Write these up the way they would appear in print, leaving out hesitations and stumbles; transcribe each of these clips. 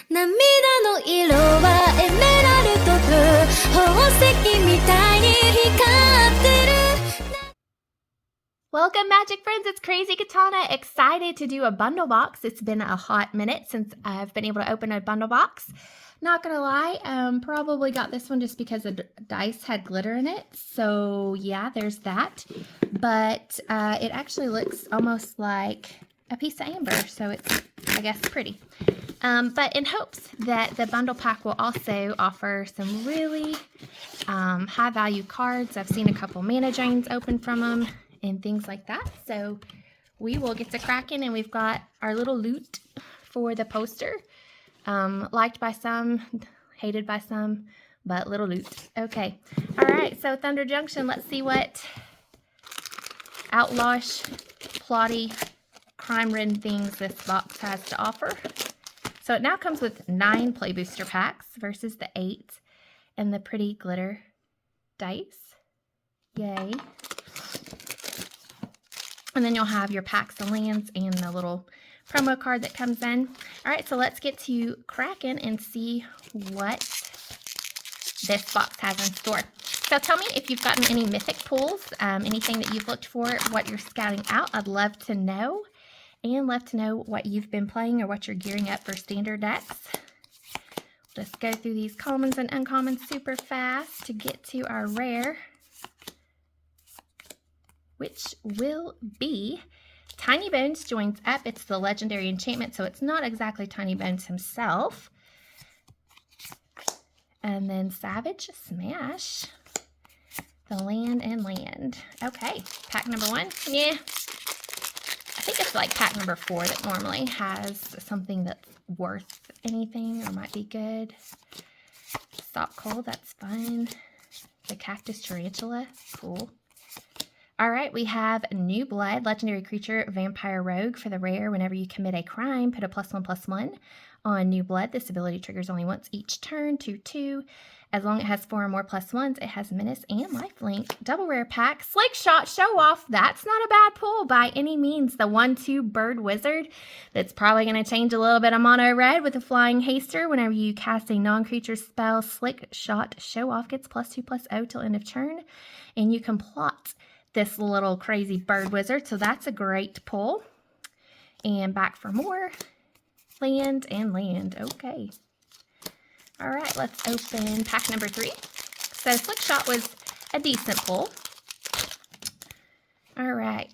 涙の色はエメラルドブ宝石みたいに光ってる Welcome, Magic Friends. It's Crazy Katana. Excited to do a bundle box. It's been a hot minute since I've been able to open a bundle box. Not gonna lie, probably got this one just because the dice had glitter in it. So yeah, there's that. But it actually looks almost like a piece of amber, so it's, I guess, pretty. But in hopes that the bundle pack will also offer some really high value cards. I've seen a couple mana drains open from them and things like that. So we will get to cracking, and we've got our little loot for the poster. Liked by some, hated by some, but little loot. Okay. All right. So Thunder Junction, let's see what outlawish, plotty, crime-ridden things this box has to offer. So it now comes with 9 play booster packs versus the 8 and the pretty glitter dice. Yay. And then you'll have your packs of lands and the little promo card that comes in. All right, so let's get to cracking and see what this box has in store. So tell me if you've gotten any mythic pulls, anything that you've looked for, what you're scouting out. I'd love to know. And love to know what you've been playing or what you're gearing up for standard decks. Let's go through these commons and uncommons super fast to get to our rare, which will be Tiny Bones joins up. It's the legendary enchantment, so it's not exactly Tiny Bones himself. And then Savage Smash, the land and land. Okay, pack number 1. Yeah, I think it's like pack number 4 that normally has something that's worth anything or might be good. Stop Cold, that's fun. The Cactus Tarantula, cool. All right, we have New Blood, legendary creature, vampire rogue. For the rare, whenever you commit a crime, put a +1/+1 on New Blood. This ability triggers only once each turn, 2/2. As long as it has 4 or more +1s, it has menace and lifelink. Double rare pack, Slick Shot, show off. That's not a bad pull by any means. The 1/2 bird wizard that's probably going to change a little bit of mono red with a flying haster. Whenever you cast a non-creature spell, Slick Shot, show off gets +2/+0 till end of turn. And you can plot this little crazy bird wizard, so that's a great pull. And back for more land and land. Okay. All right, let's open pack number 3. So Slick Shot was a decent pull. All right.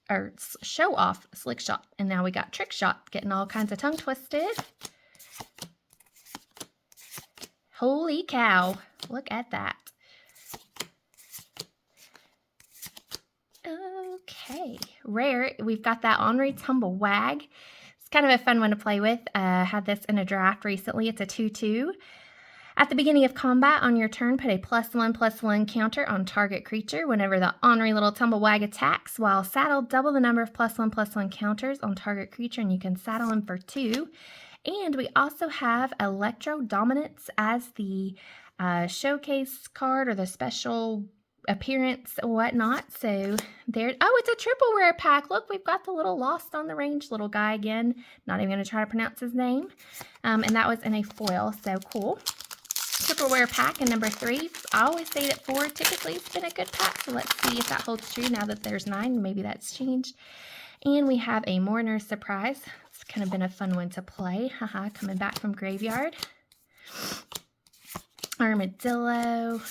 Or show off Slick Shot. And now we got Trick Shot, getting all kinds of tongue twisted. Holy cow. Look at that. Okay. Rare, we've got that Henri Tumble Wag. It's kind of a fun one to play with. Had this in a draft recently. It's a 2/2. At the beginning of combat on your turn, put a +1/+1 counter on target creature. Whenever the Henri Little Tumblewag attacks, while saddled, double the number of +1/+1 counters on target creature, and you can saddle him for 2. And we also have Electro Dominance as the showcase card or the special appearance or whatnot. So there, oh, it's a triple rare pack. Look, we've got the little Lost on the Range little guy again. Not even going to try to pronounce his name. And that was in a foil, so cool. Triple rare pack in number 3. I always say that 4 typically has been a good pack, so let's see if that holds true now that there's 9. Maybe that's changed. And we have a Mourner's Surprise. It's kind of been a fun one to play. Haha, coming back from graveyard. Armadillo.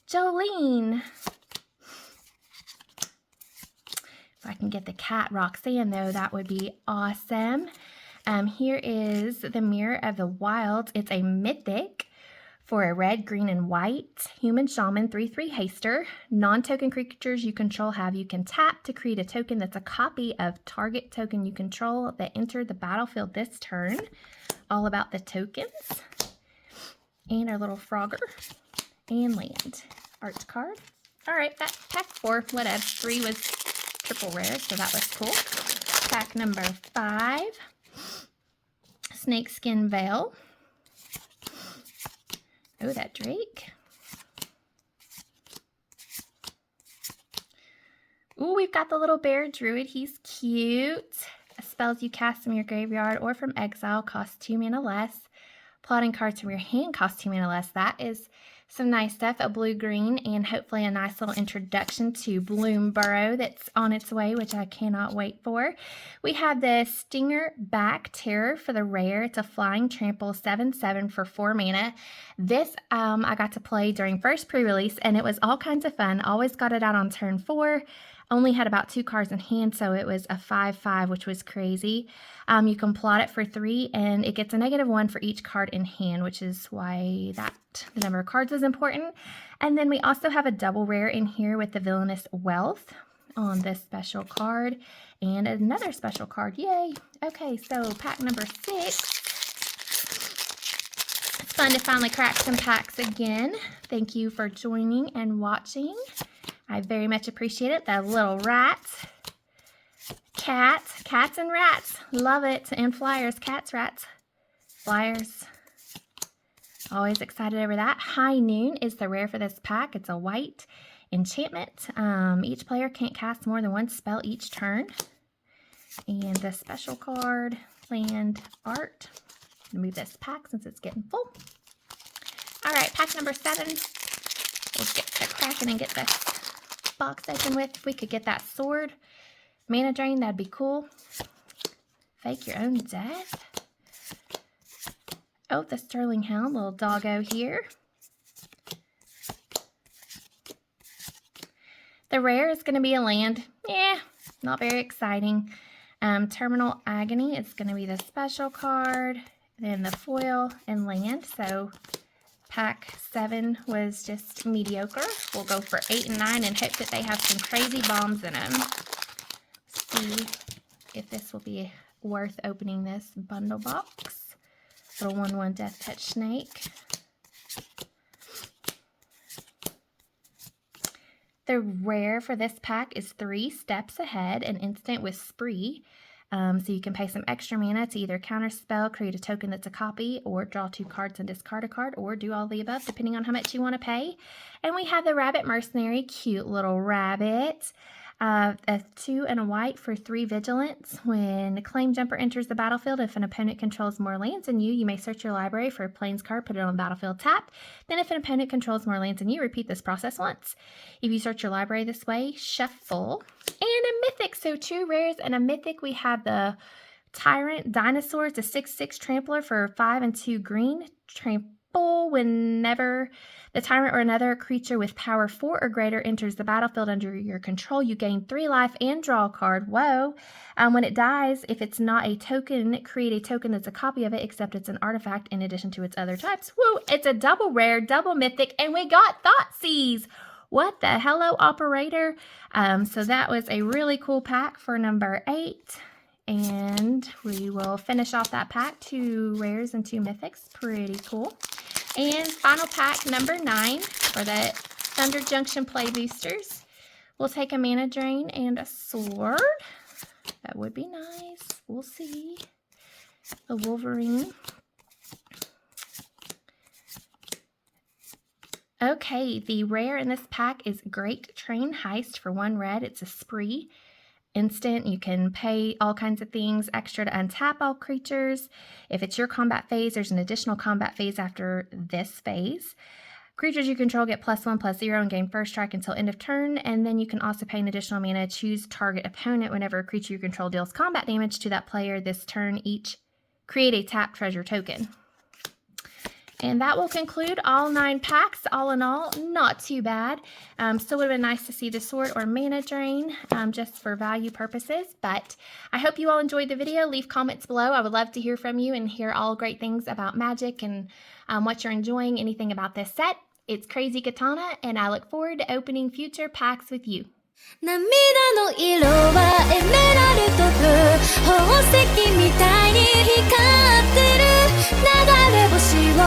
Jolene. If I can get the cat Roxanne, though, that would be awesome. Here is the Mirror of the Wilds. It's a mythic for a red, green, and white human shaman 3/3 haster. Non-token creatures you control you can tap to create a token that's a copy of target token you control that entered the battlefield this turn. All about the tokens. And our little Frogger. And land. Art card. All right, that pack 4, whatever. 3 was triple rare, so that was cool. Pack number 5. Snakeskin Veil. Oh, that Drake. Ooh, we've got the little bear druid. He's cute. spells you cast from your graveyard or from exile cost 2 mana less. Plotting cards from your hand cost 2 mana less. That is some nice stuff. A blue-green and hopefully a nice little introduction to Bloom Burrow that's on its way, which I cannot wait for. We have the Stinger Back Terror for the rare. It's a flying trample 7/7 for 4 mana. This I got to play during first pre-release and it was all kinds of fun. Always got it out on turn 4. Only had about 2 cards in hand, so it was a 5/5, which was crazy. You can plot it for 3, and it gets a -1 for each card in hand, which is why the number of cards is important. And then we also have a double rare in here with the Villainous Wealth on this special card, and another special card. Yay! Okay, so pack number 6. It's fun to finally crack some packs again. Thank you for joining and watching. I very much appreciate it. That little rats. Cats and rats. Love it. And flyers. Cats, rats, flyers. Always excited over that. High Noon is the rare for this pack. It's a white enchantment. Each player can't cast more than 1 spell each turn. And the special card, land art. I'm going to move this pack since it's getting full. All right, pack number 7. We'll get to cracking and get this box open with. If we could get that sword mana drain, that'd be cool. Fake your own death. Oh, the Sterling Hound, little doggo here. The rare is going to be a land. Yeah, not very exciting. Terminal Agony is going to be the special card. Then the foil and land. So pack 7 was just mediocre. We'll go for 8 and 9 and hope that they have some crazy bombs in them. See if this will be worth opening this bundle box. Little 1/1 Death Touch Snake. The rare for this pack is 3 Steps Ahead, an instant with Spree. So you can pay some extra mana to either counterspell, create a token that's a copy, or draw 2 cards and discard a card, or do all the above depending on how much you want to pay. And we have the Rabbit Mercenary, cute little rabbit. A 2 and a white for 3 vigilance. When Claim Jumper enters the battlefield, if an opponent controls more lands than you, you may search your library for a Plains card, put it on the battlefield, tap. Then if an opponent controls more lands than you, repeat this process once. If you search your library this way, shuffle. And a mythic, so 2 rares and a mythic. We have the Tyrant Dinosaur. It's a 6/6 trampler for 5 and 2 green. Trample whenever the tyrant or another creature with power 4 or greater enters the battlefield under your control, you gain 3 life and draw a card. Whoa. When it dies, if it's not a token, create a token that's a copy of it, except it's an artifact in addition to its other types. Woo! It's a double rare, double mythic, and we got Thoughtseize. What the hello, operator? So that was a really cool pack for number 8. And we will finish off that pack. 2 rares and 2 mythics. Pretty cool. And final pack number 9 for the Thunder Junction Play Boosters. We'll take a mana drain and a sword. That would be nice. We'll see. A Wolverine. Okay, the rare in this pack is Great Train Heist for 1 red. It's a spree. Instant, you can pay all kinds of things extra to untap all creatures. If it's your combat phase, there's an additional combat phase after this phase. Creatures you control get +1/+0 and gain first strike until end of turn, and then you can also pay an additional mana to choose target opponent whenever a creature you control deals combat damage to that player this turn. Each create a tap treasure token. And that will conclude all 9 packs. All in all, not too bad. Still would have been nice to see the sword or mana drain just for value purposes. But I hope you all enjoyed the video. Leave comments below. I would love to hear from you and hear all great things about Magic and what you're enjoying, anything about this set. It's Crazy Katana, and I look forward to opening future packs with you. 涙の色はエメラルドブ宝石みたい